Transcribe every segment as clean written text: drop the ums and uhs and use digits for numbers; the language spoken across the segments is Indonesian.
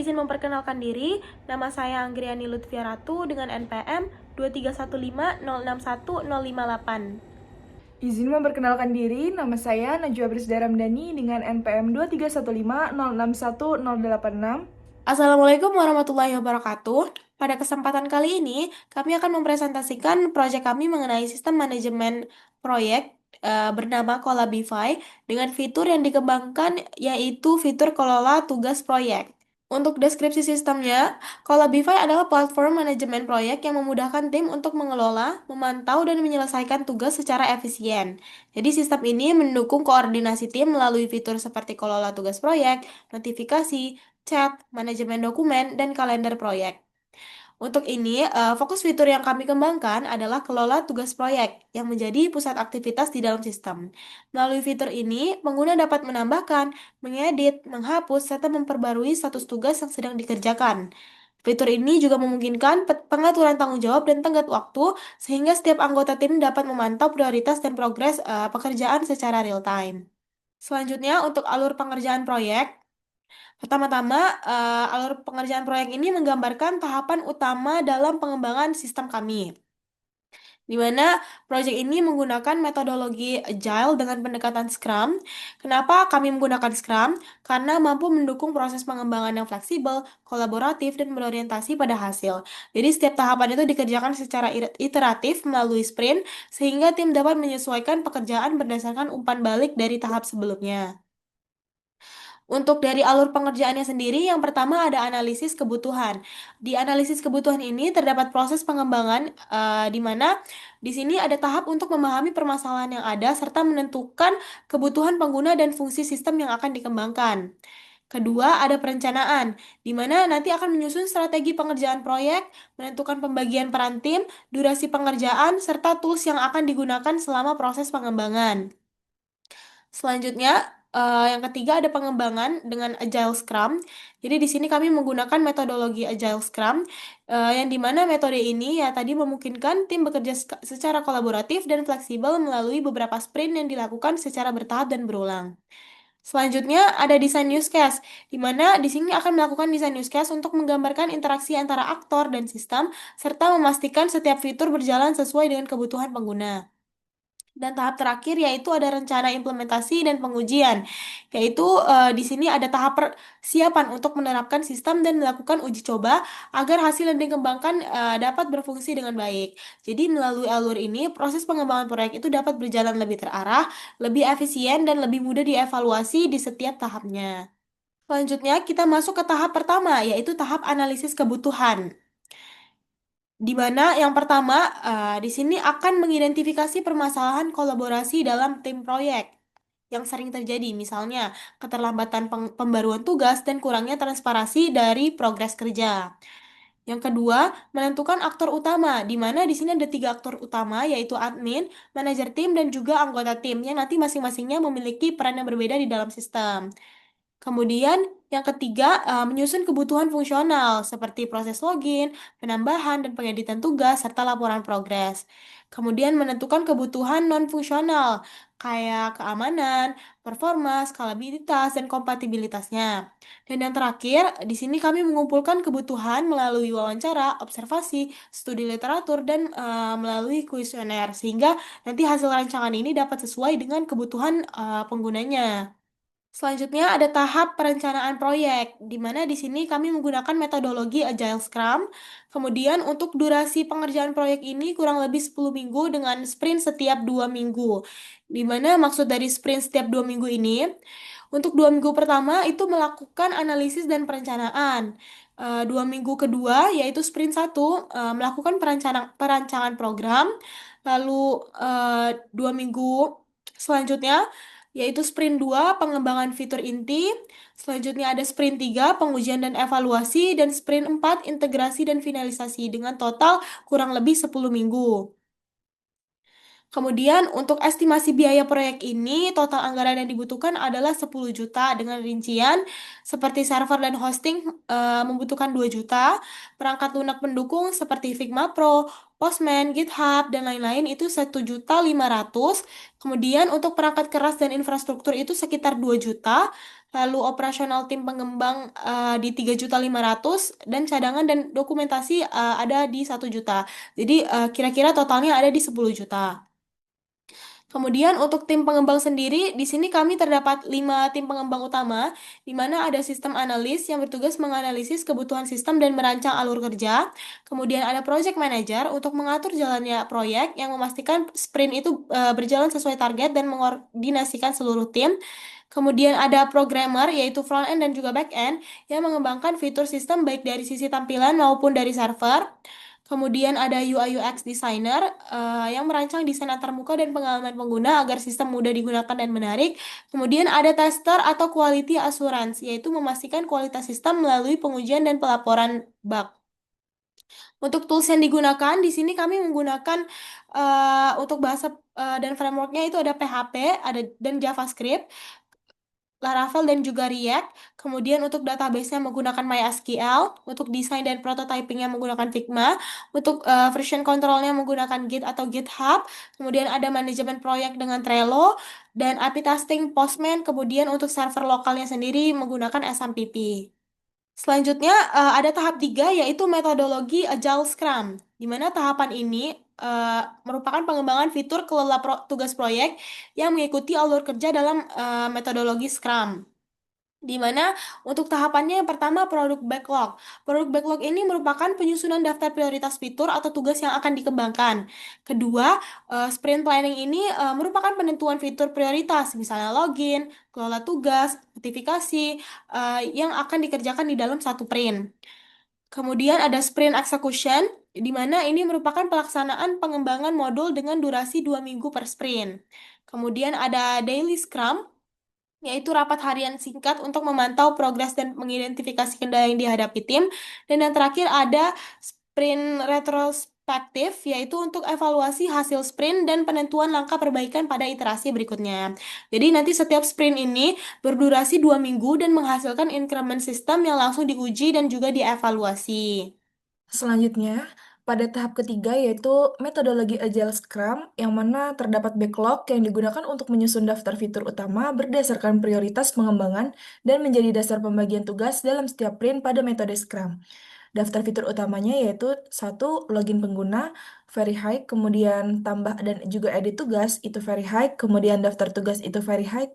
izin memperkenalkan diri. Nama saya Anggriani Lutfia Ratu dengan NPM 231506158. Izin memperkenalkan diri, nama saya Najwa Brisda Ramdhani dengan NPM 231506186. Assalamualaikum warahmatullahi wabarakatuh. Pada kesempatan kali ini, kami akan mempresentasikan proyek kami mengenai sistem manajemen proyek bernama Kolabify dengan fitur yang dikembangkan yaitu fitur kelola tugas proyek. Untuk deskripsi sistemnya, Kolabify adalah platform manajemen proyek yang memudahkan tim untuk mengelola, memantau, dan menyelesaikan tugas secara efisien. Jadi sistem ini mendukung koordinasi tim melalui fitur seperti kelola tugas proyek, notifikasi, chat, manajemen dokumen, dan kalender proyek. Untuk ini, fokus fitur yang kami kembangkan adalah kelola tugas proyek yang menjadi pusat aktivitas di dalam sistem. Melalui fitur ini, pengguna dapat menambahkan, mengedit, menghapus, serta memperbarui status tugas yang sedang dikerjakan. Fitur ini juga memungkinkan pengaturan tanggung jawab dan tenggat waktu, sehingga setiap anggota tim dapat memantau prioritas dan progres pekerjaan secara real time. Selanjutnya, untuk alur pengerjaan proyek, pertama-tama, alur pengerjaan proyek ini menggambarkan tahapan utama dalam pengembangan sistem kami, di mana proyek ini menggunakan metodologi Agile dengan pendekatan Scrum. Kenapa kami menggunakan Scrum? Karena mampu mendukung proses pengembangan yang fleksibel, kolaboratif, dan berorientasi pada hasil. Jadi setiap tahapan itu dikerjakan secara iteratif melalui sprint, sehingga tim dapat menyesuaikan pekerjaan berdasarkan umpan balik dari tahap sebelumnya. Untuk dari alur pengerjaannya sendiri, yang pertama ada analisis kebutuhan. Di analisis kebutuhan ini terdapat proses pengembangan, di mana di sini ada tahap untuk memahami permasalahan yang ada serta menentukan kebutuhan pengguna dan fungsi sistem yang akan dikembangkan. Kedua, ada perencanaan, di mana nanti akan menyusun strategi pengerjaan proyek, menentukan pembagian peran tim, durasi pengerjaan, serta tools yang akan digunakan selama proses pengembangan. Selanjutnya, yang ketiga ada pengembangan dengan Agile Scrum. Jadi di sini kami menggunakan metodologi Agile Scrum, yang dimana metode ini ya tadi memungkinkan tim bekerja secara kolaboratif dan fleksibel melalui beberapa sprint yang dilakukan secara bertahap dan berulang. Selanjutnya ada desain use case, di mana di sini akan melakukan desain use case untuk menggambarkan interaksi antara aktor dan sistem, serta memastikan setiap fitur berjalan sesuai dengan kebutuhan pengguna. Dan tahap terakhir yaitu ada rencana implementasi dan pengujian, yaitu di sini ada tahap persiapan untuk menerapkan sistem dan melakukan uji coba agar hasil yang dikembangkan dapat berfungsi dengan baik. Jadi melalui alur ini, proses pengembangan proyek itu dapat berjalan lebih terarah, lebih efisien, dan lebih mudah dievaluasi di setiap tahapnya. Selanjutnya, kita masuk ke tahap pertama, yaitu tahap analisis kebutuhan. Di mana yang pertama, di sini akan mengidentifikasi permasalahan kolaborasi dalam tim proyek yang sering terjadi, misalnya keterlambatan pembaruan tugas dan kurangnya transparansi dari progres kerja. Yang kedua, menentukan aktor utama, di mana di sini ada tiga aktor utama, yaitu admin, manajer tim, dan juga anggota tim, yang nanti masing-masingnya memiliki peran yang berbeda di dalam sistem. Kemudian, yang ketiga, menyusun kebutuhan fungsional seperti proses login, penambahan dan pengeditan tugas, serta laporan progres. Kemudian, menentukan kebutuhan non-fungsional, kayak keamanan, performa, skalabilitas, dan kompatibilitasnya. Dan yang terakhir, di sini kami mengumpulkan kebutuhan melalui wawancara, observasi, studi literatur, dan melalui kuesioner, sehingga nanti hasil rancangan ini dapat sesuai dengan kebutuhan penggunanya. Selanjutnya ada tahap perencanaan proyek, di mana di sini kami menggunakan metodologi Agile Scrum. Kemudian untuk durasi pengerjaan proyek ini kurang lebih 10 minggu dengan sprint setiap 2 minggu. Di mana maksud dari sprint setiap 2 minggu ini, untuk 2 minggu pertama itu melakukan analisis dan perencanaan. 2 minggu kedua yaitu sprint 1 melakukan perancangan program. Lalu 2 minggu selanjutnya yaitu sprint 2 pengembangan fitur inti, selanjutnya ada sprint 3 pengujian dan evaluasi, dan sprint 4 integrasi dan finalisasi dengan total kurang lebih 10 minggu. Kemudian untuk estimasi biaya proyek ini, total anggaran yang dibutuhkan adalah 10 juta dengan rincian seperti server dan hosting membutuhkan 2 juta, perangkat lunak pendukung seperti Figma Pro, Postman, GitHub, dan lain-lain itu 1.500.000. Kemudian untuk perangkat keras dan infrastruktur itu sekitar 2 juta. lalu operasional tim pengembang di 3.500.000 dan cadangan dan dokumentasi ada di 1 juta. Jadi kira-kira totalnya ada di 10 juta. Kemudian untuk tim pengembang sendiri, di sini kami terdapat 5 tim pengembang utama, di mana ada sistem analis yang bertugas menganalisis kebutuhan sistem dan merancang alur kerja. Kemudian ada project manager untuk mengatur jalannya proyek yang memastikan sprint itu berjalan sesuai target dan mengkoordinasikan seluruh tim. Kemudian ada programmer yaitu front end dan juga back end yang mengembangkan fitur sistem baik dari sisi tampilan maupun dari server. Kemudian ada UI UX designer yang merancang desain antarmuka dan pengalaman pengguna agar sistem mudah digunakan dan menarik. Kemudian ada tester atau quality assurance yaitu memastikan kualitas sistem melalui pengujian dan pelaporan bug. Untuk tools yang digunakan di sini kami menggunakan untuk bahasa dan frameworknya itu ada PHP, ada dan JavaScript. Laravel dan juga React. Kemudian untuk database-nya menggunakan MySQL, untuk desain dan prototyping-nya menggunakan Figma, untuk version control-nya menggunakan Git atau GitHub, kemudian ada manajemen proyek dengan Trello, dan API testing Postman, kemudian untuk server lokalnya sendiri menggunakan SMPP. Selanjutnya ada tahap 3 yaitu metodologi Agile Scrum, di mana tahapan ini merupakan pengembangan fitur kelola tugas proyek yang mengikuti alur kerja dalam metodologi Scrum. Di mana untuk tahapannya yang pertama produk backlog. Produk backlog ini merupakan penyusunan daftar prioritas fitur atau tugas yang akan dikembangkan. Kedua, sprint planning ini merupakan penentuan fitur prioritas, misalnya login, kelola tugas, notifikasi, yang akan dikerjakan di dalam satu sprint. Kemudian ada sprint execution, di mana ini merupakan pelaksanaan pengembangan modul dengan durasi 2 minggu per sprint. Kemudian ada daily scrum, yaitu rapat harian singkat untuk memantau progres dan mengidentifikasi kendala yang dihadapi tim. Dan yang terakhir ada sprint retrospektif, yaitu untuk evaluasi hasil sprint dan penentuan langkah perbaikan pada iterasi berikutnya. Jadi nanti setiap sprint ini berdurasi 2 minggu dan menghasilkan increment sistem yang langsung diuji dan juga dievaluasi. Selanjutnya, pada tahap ketiga yaitu metodologi Agile Scrum, yang mana terdapat backlog yang digunakan untuk menyusun daftar fitur utama berdasarkan prioritas pengembangan dan menjadi dasar pembagian tugas dalam setiap sprint pada metode Scrum. Daftar fitur utamanya yaitu satu, login pengguna, very high, kemudian tambah dan juga edit tugas itu very high, kemudian daftar tugas itu very high,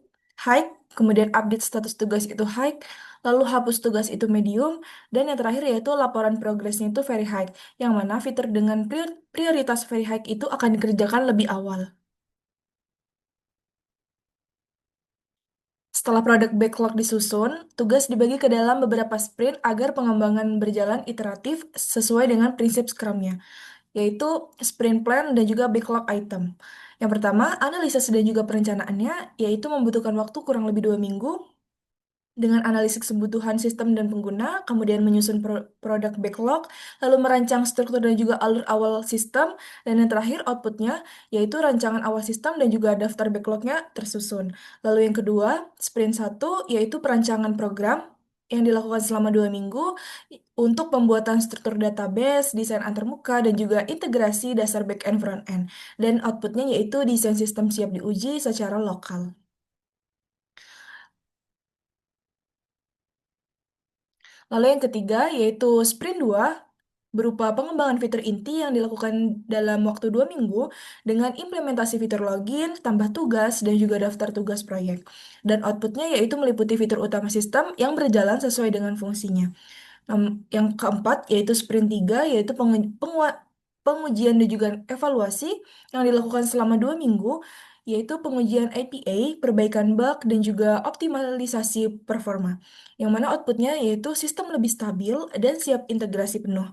kemudian update status tugas itu high, lalu hapus tugas itu medium, dan yang terakhir yaitu laporan progresnya itu very high, yang mana fitur dengan prioritas very high itu akan dikerjakan lebih awal. Setelah produk backlog disusun, tugas dibagi ke dalam beberapa sprint agar pengembangan berjalan iteratif sesuai dengan prinsip Scrum-nya, yaitu sprint plan dan juga backlog item. Yang pertama, analisis dan juga perencanaannya, yaitu membutuhkan waktu kurang lebih 2 minggu dengan analisis kebutuhan sistem dan pengguna, kemudian menyusun produk backlog, lalu merancang struktur dan juga alur awal sistem, dan yang terakhir outputnya, yaitu rancangan awal sistem dan juga daftar backlognya tersusun. Lalu yang kedua, sprint 1, yaitu perancangan program yang dilakukan selama 2 minggu untuk pembuatan struktur database, desain antarmuka, dan juga integrasi dasar back-end front-end. Dan outputnya yaitu desain sistem siap diuji secara lokal. Lalu yang ketiga yaitu sprint 2 berupa pengembangan fitur inti yang dilakukan dalam waktu 2 minggu dengan implementasi fitur login, tambah tugas, dan juga daftar tugas proyek. Dan outputnya yaitu meliputi fitur utama sistem yang berjalan sesuai dengan fungsinya. Yang keempat yaitu sprint 3 yaitu pengujian dan juga evaluasi yang dilakukan selama 2 minggu, yaitu pengujian APA, perbaikan bug, dan juga optimalisasi performa. Yang mana outputnya yaitu sistem lebih stabil dan siap integrasi penuh.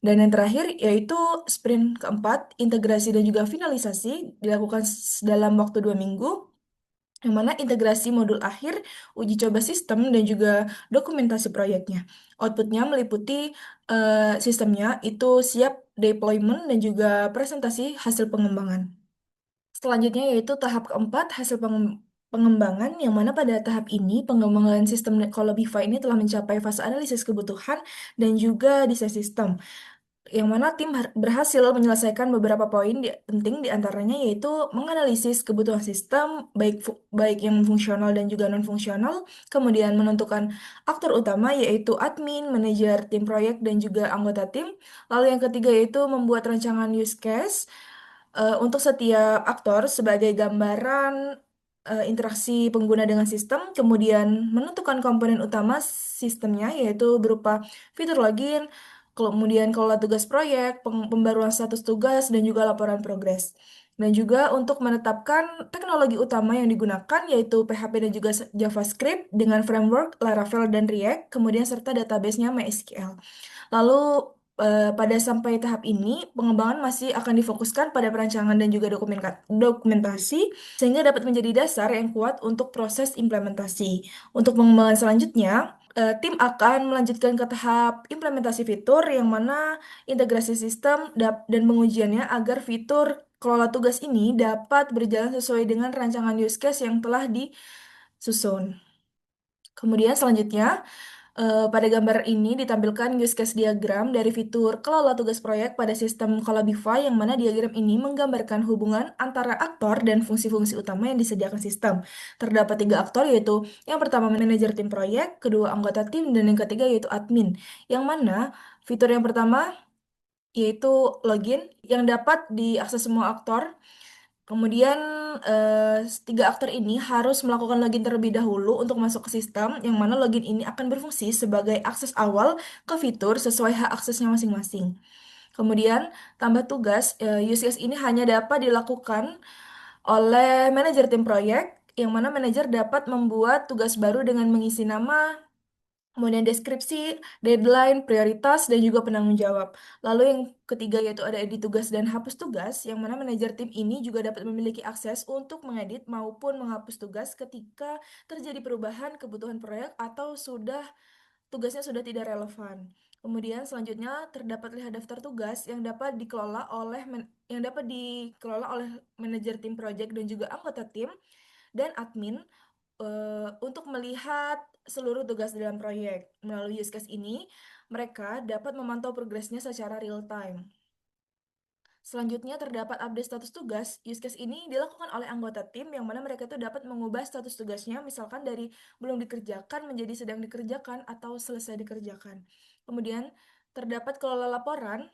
Dan yang terakhir yaitu sprint keempat, integrasi dan juga finalisasi dilakukan dalam waktu 2 minggu, yang mana integrasi modul akhir, uji coba sistem, dan juga dokumentasi proyeknya. Outputnya meliputi sistemnya itu siap deployment dan juga presentasi hasil pengembangan. Selanjutnya yaitu tahap keempat, hasil pengembangan, yang mana pada tahap ini pengembangan sistem Kolobify ini telah mencapai fase analisis kebutuhan dan juga desain sistem. yang mana tim berhasil menyelesaikan beberapa poin penting di antaranya yaitu menganalisis kebutuhan sistem baik yang fungsional dan juga non fungsional, kemudian menentukan aktor utama yaitu admin, manajer, tim proyek dan juga anggota tim. Lalu yang ketiga yaitu membuat rancangan use case untuk setiap aktor sebagai gambaran interaksi pengguna dengan sistem, kemudian menentukan komponen utama sistemnya yaitu berupa fitur login, kemudian kelola tugas proyek, pembaruan status tugas, dan juga laporan progres. Dan juga untuk menetapkan teknologi utama yang digunakan yaitu PHP dan juga JavaScript dengan framework Laravel dan React, kemudian serta database-nya MySQL. Lalu pada sampai tahap ini, pengembangan masih akan difokuskan pada perancangan dan juga dokumentasi, sehingga dapat menjadi dasar yang kuat untuk proses implementasi. Untuk pengembangan selanjutnya, tim akan melanjutkan ke tahap implementasi fitur, yang mana integrasi sistem dan pengujiannya agar fitur kelola tugas ini dapat berjalan sesuai dengan rancangan use case yang telah disusun. Kemudian selanjutnya, pada gambar ini ditampilkan use case diagram dari fitur kelola tugas proyek pada sistem Colabify, yang mana diagram ini menggambarkan hubungan antara aktor dan fungsi-fungsi utama yang disediakan sistem. Terdapat tiga aktor yaitu yang pertama manajer tim proyek, kedua anggota tim, dan yang ketiga yaitu admin. Yang mana fitur yang pertama yaitu login yang dapat diakses semua aktor. Kemudian tiga aktor ini harus melakukan login terlebih dahulu untuk masuk ke sistem, yang mana login ini akan berfungsi sebagai akses awal ke fitur sesuai hak aksesnya masing-masing. Kemudian tambah tugas, use case ini hanya dapat dilakukan oleh manajer tim proyek, yang mana manajer dapat membuat tugas baru dengan mengisi nama, kemudian deskripsi, deadline, prioritas, dan juga penanggung jawab. Lalu yang ketiga yaitu ada edit tugas dan hapus tugas, yang mana manajer tim ini juga dapat memiliki akses untuk mengedit maupun menghapus tugas ketika terjadi perubahan kebutuhan proyek atau tugasnya sudah tidak relevan. Kemudian selanjutnya terdapat lihat daftar tugas yang dapat dikelola oleh manajer tim proyek dan juga anggota tim dan admin untuk melihat seluruh tugas dalam proyek. Melalui use case ini, mereka dapat memantau progresnya secara real time. Selanjutnya terdapat update status tugas. Use case ini dilakukan oleh anggota tim yang mana mereka itu dapat mengubah status tugasnya misalkan dari belum dikerjakan menjadi sedang dikerjakan atau selesai dikerjakan. Kemudian terdapat kelola laporan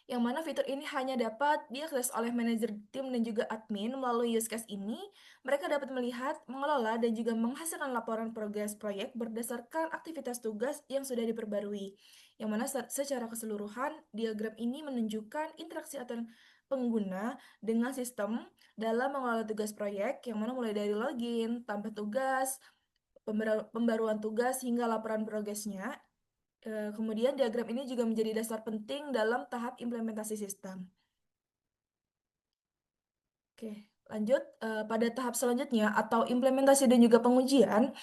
yang mana fitur ini hanya dapat diakses oleh manajer tim dan juga admin. Melalui use case ini, mereka dapat melihat, mengelola, dan juga menghasilkan laporan progres proyek berdasarkan aktivitas tugas yang sudah diperbarui. Yang mana secara keseluruhan, diagram ini menunjukkan interaksi antar pengguna dengan sistem dalam mengelola tugas proyek, yang mana mulai dari login, tambah tugas, pembaruan tugas, hingga laporan progresnya. Kemudian diagram ini juga menjadi dasar penting dalam tahap implementasi sistem. Oke, lanjut pada tahap selanjutnya atau implementasi dan juga pengujian.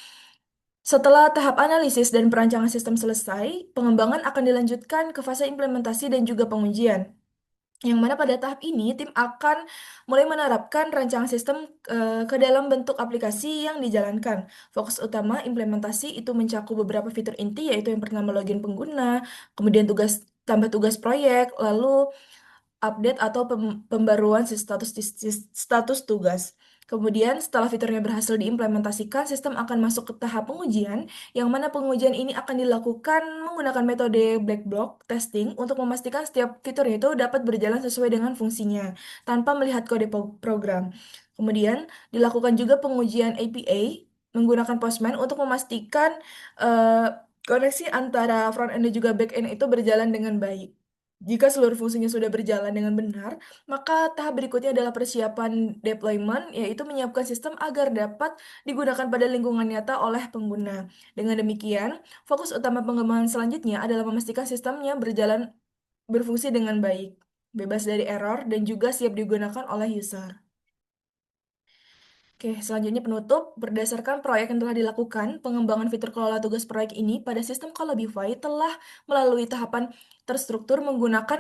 Setelah tahap analisis dan perancangan sistem selesai, pengembangan akan dilanjutkan ke fase implementasi dan juga pengujian. Yang mana pada tahap ini tim akan mulai menerapkan rancangan sistem ke dalam bentuk aplikasi yang dijalankan. Fokus utama implementasi itu mencakup beberapa fitur inti yaitu yang pertama login pengguna, kemudian tambah tugas proyek, lalu update atau pembaruan status tugas. Kemudian setelah fiturnya berhasil diimplementasikan, sistem akan masuk ke tahap pengujian, yang mana pengujian ini akan dilakukan menggunakan metode black box testing untuk memastikan setiap fiturnya itu dapat berjalan sesuai dengan fungsinya, tanpa melihat kode program. Kemudian dilakukan juga pengujian APA menggunakan Postman untuk memastikan eh, koneksi antara front end dan juga back end itu berjalan dengan baik. Jika seluruh fungsinya sudah berjalan dengan benar, maka tahap berikutnya adalah persiapan deployment, yaitu menyiapkan sistem agar dapat digunakan pada lingkungan nyata oleh pengguna. Dengan demikian, fokus utama pengembangan selanjutnya adalah memastikan sistemnya berfungsi dengan baik, bebas dari error, dan juga siap digunakan oleh user. Oke, selanjutnya penutup. Berdasarkan proyek yang telah dilakukan, pengembangan fitur kelola tugas proyek ini pada sistem Colabify telah melalui tahapan terstruktur menggunakan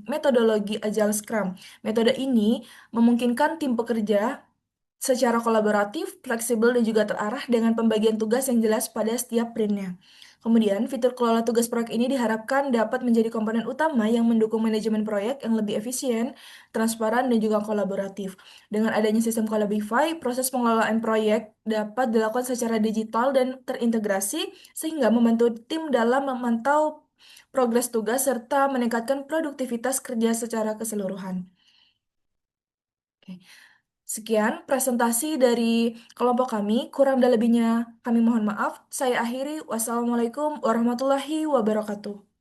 metodologi Agile Scrum. Metode ini memungkinkan tim pekerja secara kolaboratif, fleksibel, dan juga terarah dengan pembagian tugas yang jelas pada setiap printnya. Kemudian, fitur kelola tugas proyek ini diharapkan dapat menjadi komponen utama yang mendukung manajemen proyek yang lebih efisien, transparan, dan juga kolaboratif. Dengan adanya sistem Kolabify, proses pengelolaan proyek dapat dilakukan secara digital dan terintegrasi, sehingga membantu tim dalam memantau progres tugas serta meningkatkan produktivitas kerja secara keseluruhan. Oke. Sekian presentasi dari kelompok kami. Kurang dan lebihnya kami mohon maaf. Saya akhiri. Wassalamualaikum warahmatullahi wabarakatuh.